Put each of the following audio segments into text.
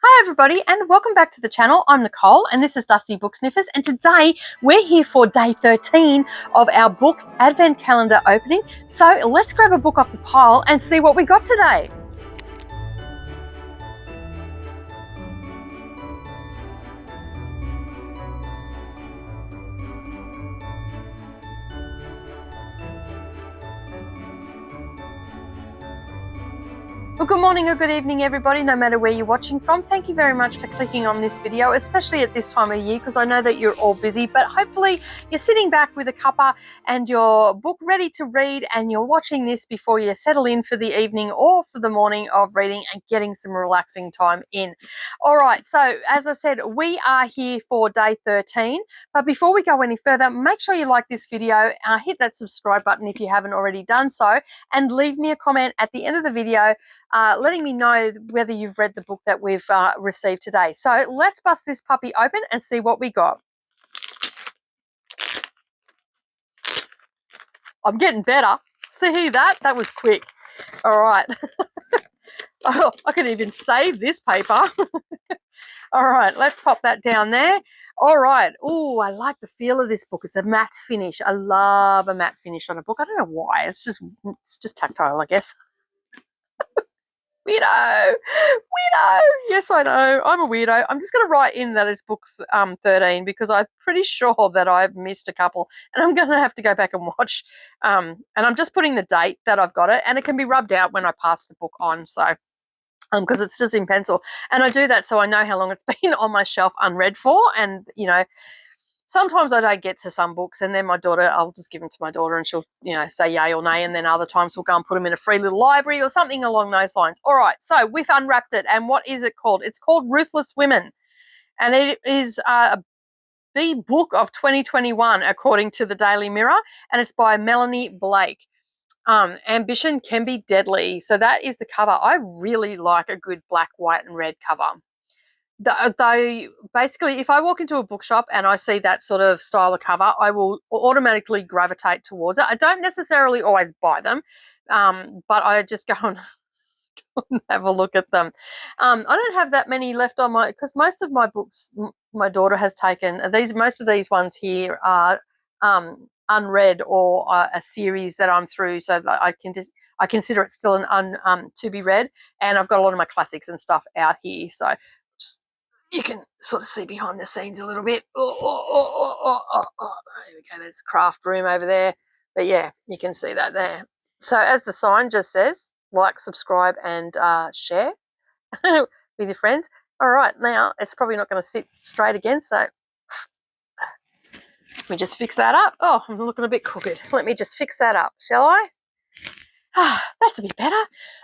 Hi everybody and welcome back to the channel. I'm Nicole and this is Dusty Book Sniffers, and today we're here for day 13 of our book advent calendar opening. So let's grab a book off the pile and see what we got today. Well, good morning or good evening, everybody, no matter where you're watching from. Thank you very much for clicking on this video, especially at this time of year, because I know that you're all busy, but hopefully you're sitting back with a cuppa and your book ready to read, and you're watching this before you settle in for the evening or for the morning of reading and getting some relaxing time in. All right, so as I said, we are here for day 13, but before we go any further, make sure you like this video, hit that subscribe button if you haven't already done so, and leave me a comment at the end of the video letting me know whether you've read the book that we've received today. So let's bust this puppy open and see what we got. I'm getting better. See that? That was quick. All right. Oh, I can even save this paper. All right, let's pop that down there. All right. Oh, I like the feel of this book. It's a matte finish. I love a matte finish on a book. I don't know why. It's just tactile, I guess. Weirdo. Yes, I know. I'm a weirdo. I'm just going to write in that it's book 13 because I'm pretty sure that I've missed a couple, and I'm going to have to go back and watch. And I'm just putting the date that I've got it, and it can be rubbed out when I pass the book on. So because it's just in pencil, and I do that so I know how long it's been on my shelf unread for, and sometimes I don't get to some books, and then I'll just give them to my daughter and she'll, say yay or nay. And then other times we'll go and put them in a free little library or something along those lines. All right, so we've unwrapped it. And what is it called? It's called Ruthless Women. And it is the book of 2021, according to the Daily Mirror. And it's by Melanie Blake. Ambition can be deadly. So that is the cover. I really like a good black, white, and red cover. Though basically, if I walk into a bookshop and I see that sort of style of cover, I will automatically gravitate towards it. I don't necessarily always buy them, but I just go and have a look at them. I don't have that many left on because most of my books my daughter has taken. Most of these ones here are unread or a series that I'm through, so that I consider it still an to be read. And I've got a lot of my classics and stuff out here, so you can sort of see behind the scenes a little bit. There we go. There's a craft room over there. But yeah, you can see that there. So as the sign just says, like, subscribe, and share with your friends. All right, now it's probably not going to sit straight again, so let me just fix that up. Oh, I'm looking a bit crooked. Let me just fix that up, shall I? That's a bit better.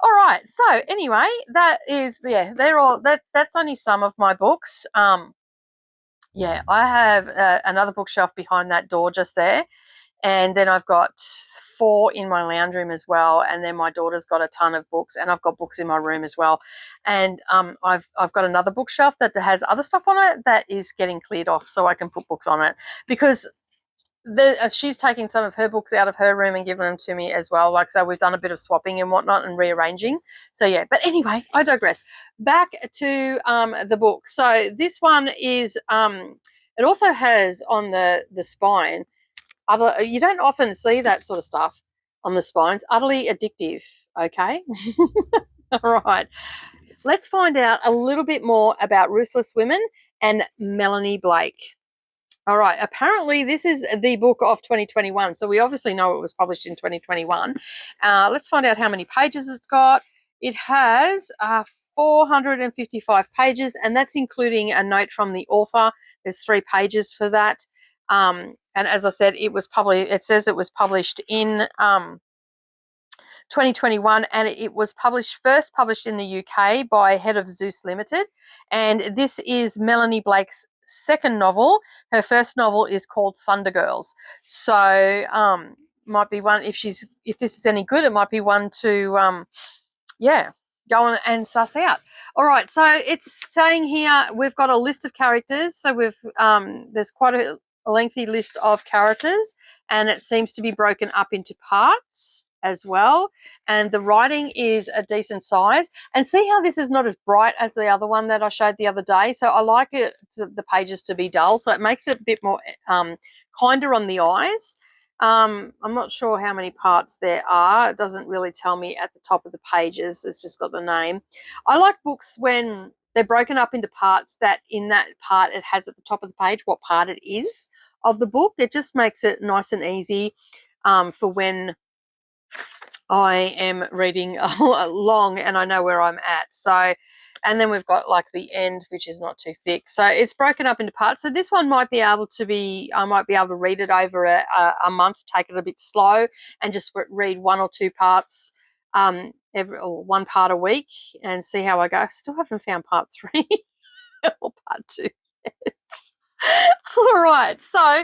All right, so anyway, that is, they're all that's only some of my books. Yeah, I have another bookshelf behind that door just there, and then I've got 4 in my lounge room as well, and then my daughter's got a ton of books, and I've got books in my room as well. And I've got another bookshelf that has other stuff on it that is getting cleared off so I can put books on it, because she's taking some of her books out of her room and giving them to me as well. Like, so we've done a bit of swapping and whatnot and rearranging. So yeah, but anyway, I digress. Back to the book. So this one is it also has on the spine, you don't often see that sort of stuff on the spines. Utterly addictive. Okay. All right. Let's find out a little bit more about Ruthless Women and Melanie Blake. All right. Apparently, this is the book of 2021. So we obviously know it was published in 2021. Let's find out how many pages it's got. It has 455 pages, and that's including a note from the author. There's 3 pages for that. And as I said, it says it was published in 2021, and it was first published in the UK by Head of Zeus Limited. And this is Melanie Blake's second novel. Her first novel is called Thunder Girls. So might be one, if this is any good, it might be one to go on and suss out. All right, so it's saying here we've got a list of characters. So there's quite a lengthy list of characters, and it seems to be broken up into parts as well, and the writing is a decent size. And see how this is not as bright as the other one that I showed the other day, so I like the pages to be dull, so it makes it a bit more kinder on the eyes. I'm not sure how many parts there are. It doesn't really tell me at the top of the pages. It's just got the name. I like books when they're broken up into parts, that in that part it has at the top of the page what part it is of the book. It just makes it nice and easy for when I am reading along and I know where I'm at. So, and then we've got like the end, which is not too thick. So it's broken up into parts. So this one might be able to be, I might be able to read it over a month, take it a bit slow and just read 1 or 2 parts or 1 part a week and see how I go. I still haven't found part 3 or part 2 yet. All right, so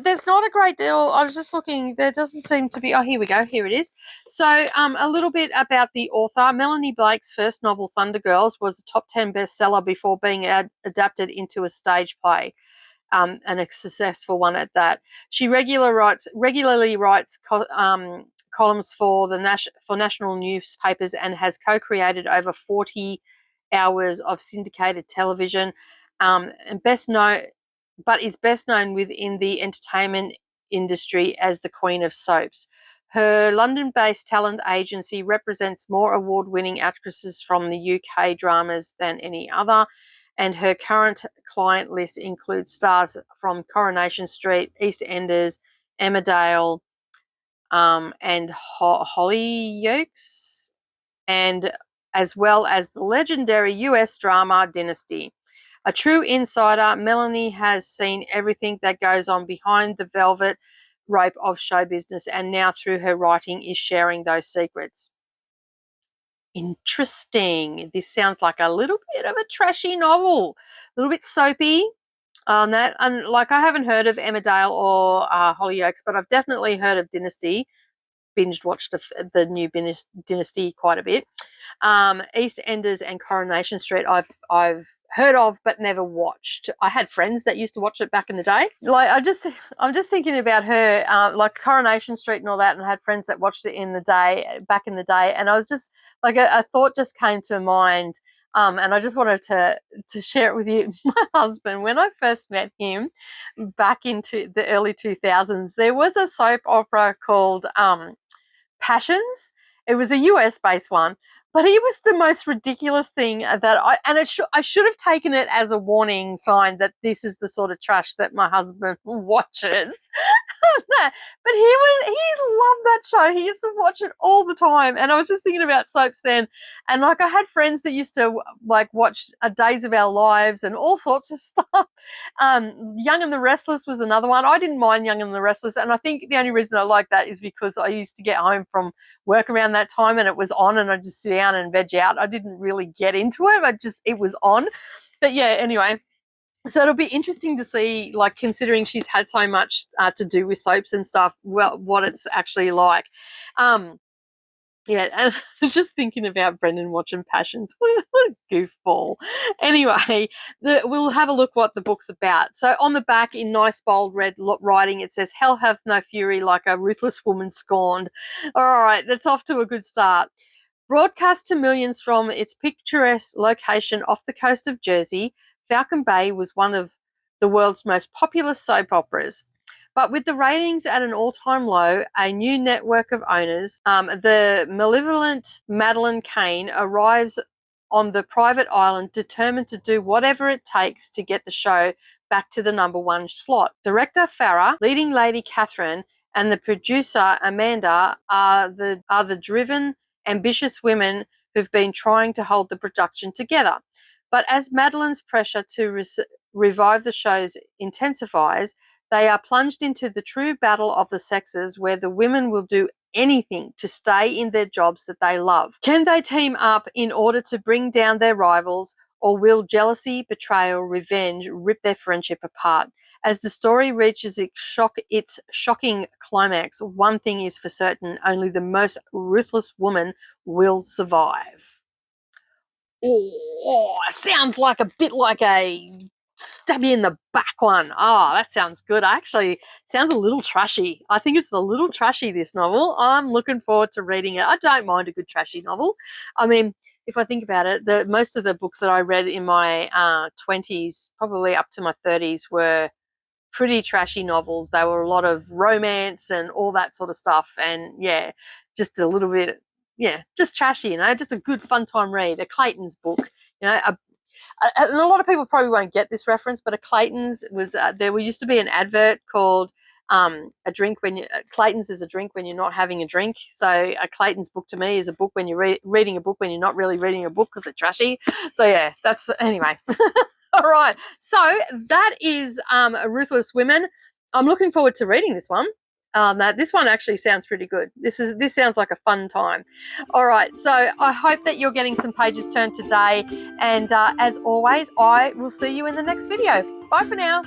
there's not a great deal. I was just looking, there doesn't seem to be, oh, here we go, here it is. So a little bit about the author. Melanie Blake's first novel, Thunder Girls, was a top 10 bestseller before being adapted into a stage play, and a successful one at that. She regularly writes columns for national newspapers and has co-created over 40 hours of syndicated television, and is best known within the entertainment industry as the Queen of Soaps. Her London-based talent agency represents more award-winning actresses from the UK dramas than any other, and her current client list includes stars from Coronation Street, EastEnders, Emmerdale, and Hollyoaks, and as well as the legendary US drama Dynasty. A true insider, Melanie has seen everything that goes on behind the velvet rope of show business, and now through her writing is sharing those secrets. Interesting. This sounds like a little bit of a trashy novel, a little bit soapy on that. And like, I haven't heard of Emmerdale or Hollyoaks, but I've definitely heard of Dynasty. Binged watched the new Dynasty quite a bit. EastEnders and Coronation Street I've heard of but never watched. I had friends that used to watch it back in the day. Like, I'm just thinking about her, like Coronation Street and all that, and I had friends that watched it back in the day, and I was just like, a thought just came to mind. And I just wanted to share it with you. My husband, when I first met him back into the early 2000s, there was a soap opera called Passions. It was a US-based one, but it was the most ridiculous thing I should have taken it as a warning sign that this is the sort of trash that my husband watches. But he loved that show. He used to watch it all the time. And I was just thinking about soaps then. And like, I had friends that used to like watch Days of Our Lives and all sorts of stuff. Young and the Restless was another one. I didn't mind Young and the Restless. And I think the only reason I like that is because I used to get home from work around that time and it was on and I'd just sit down and veg out. I didn't really get into it. It was on. But yeah, anyway. So it'll be interesting to see, like, considering she's had so much to do with soaps and stuff, well, what it's actually like. Yeah, and just thinking about Brendan watching Passions, what a goofball. Anyway, we'll have a look what the book's about. So on the back, in nice bold red writing, it says, "Hell hath no fury like a ruthless woman scorned." All right, that's off to a good start. Broadcast to millions from its picturesque location off the coast of Jersey, Falcon Bay was one of the world's most popular soap operas. But with the ratings at an all-time low, a new network of owners, the malevolent Madeline Kane, arrives on the private island determined to do whatever it takes to get the show back to the #1 slot. Director Farah, leading lady Catherine, and the producer Amanda are the driven, ambitious women who've been trying to hold the production together. But as Madeline's pressure to revive the shows intensifies, they are plunged into the true battle of the sexes, where the women will do anything to stay in their jobs that they love. Can they team up in order to bring down their rivals, or will jealousy, betrayal, revenge rip their friendship apart? As the story reaches its shocking climax, one thing is for certain: only the most ruthless woman will survive. Oh, sounds like a bit like a stab you in the back one. Oh, that sounds good. Actually, sounds a little trashy. I think it's a little trashy, this novel. I'm looking forward to reading it. I don't mind a good trashy novel. I mean, if I think about it, most of the books that I read in my 20s, probably up to my 30s, were pretty trashy novels. They were a lot of romance and all that sort of stuff. And yeah, just a little bit, yeah, just trashy, just a good fun time read. A Clayton's book, and a lot of people probably won't get this reference, but a Clayton's was there used to be an advert called a drink when you Clayton's is a drink when you're not having a drink. So a Clayton's book to me is a book when you're reading a book when you're not really reading a book because they're trashy. So yeah, that's anyway. All right, so that is Ruthless Women. I'm looking forward to reading this one. This one actually sounds pretty good. This sounds like a fun time. All right, so I hope that you're getting some pages turned today. And as always, I will see you in the next video. Bye for now.